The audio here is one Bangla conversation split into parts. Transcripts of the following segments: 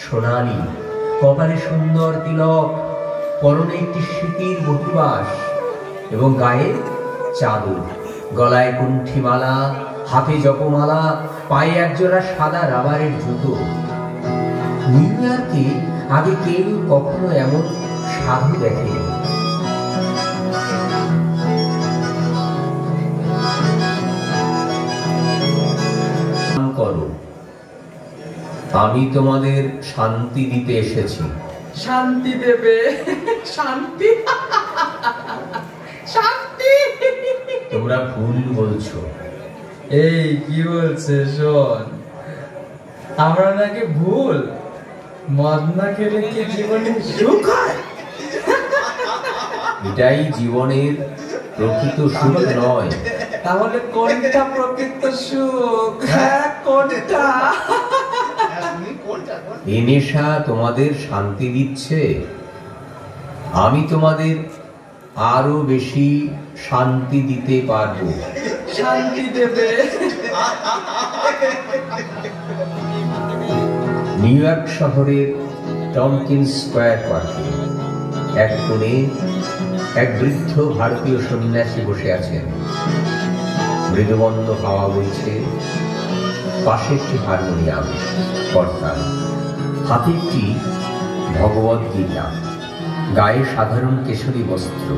সোনালী, কপালে সুন্দর তিলক, পরনে একটি স্মৃতির বহিবাস এবং গায়ে চাদর, গলায় কুণ্ঠিমালা, হাতে জপমালা, পায়ে একজোড়া সাদা রাবারের জুতো। নিউ ইয়র্কে আগে কেউ কখনো এমন সাধু দেখেনি। করো, আমি তোমাদের শান্তি দিতে এসেছি। শান্তি দেবে? শান্তি? শান্তি? তোমরা ভুল বলছো। এই কি বলছে শোন, আমরা নাকি ভুল? মদ না খেলে কি জীবনে সুখ হয়? এটাই জীবনের প্রকৃত সুখ নয়। তাহলে কোনটা প্রকৃত সুখ? হ্যাঁ, কোনটা? এই নেশা তোমাদের শান্তি দিচ্ছে, আমি তোমাদের আরো বেশি শান্তি দিতে পারবো। শান্তি দেবে? নিউ ইয়র্ক শহরের টমকিন্স স্কয়ার পার্কে এক কোণে এক বৃদ্ধ ভারতীয় সন্ন্যাসী বসে আছেন। মৃদুমন্দ হাওয়া বইছে, পাশে একটি হারমোনিয়াম, করতাল, হাতে একটি ভগবদ গীতা, গায়ে সাধারণ কেশরী বস্ত্র।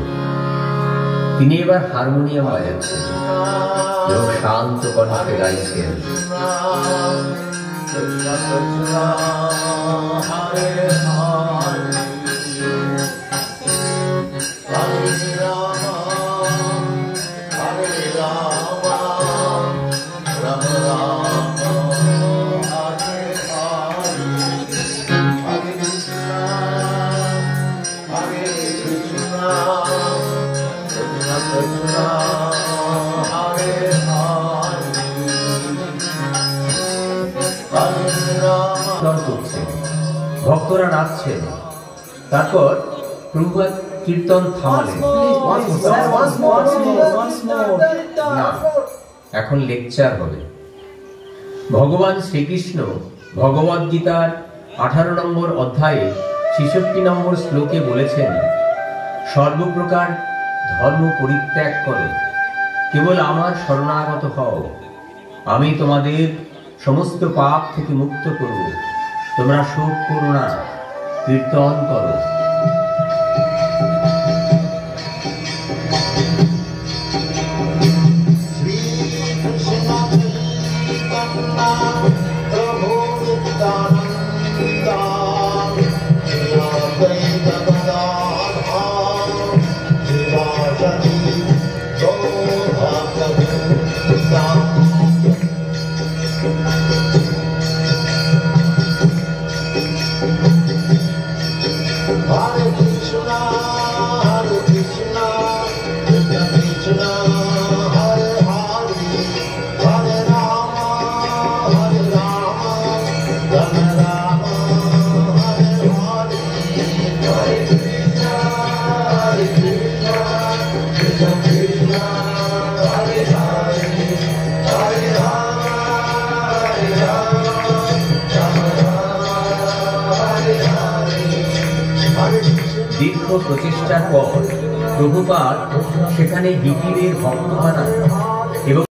তিনি এবার হারমোনিয়াম বাজাচ্ছেন এবং শান্ত কণ্ঠে গাইছেন, ভক্তরা নাচছেন। তারপর প্রভুপাদ কীর্তন থামালেন। না, এখন লেকচার হবে। ভগবান শ্রীকৃষ্ণ ভগবদ গীতার 18 নম্বর অধ্যায়ে 66 নম্বর শ্লোকে বলেছেন, সর্বপ্রকার ধর্ম পরিত্যাগ করো, কেবল আমার শরণাগত হও, আমি তোমাদের সমস্ত পাপ থেকে মুক্ত করব। তোমরা শোক করো না, কীর্তন করো। দীর্ঘ প্রচেষ্টার পর প্রভুপাদ সেখানে হিপিদের ভক্ত বানান এবং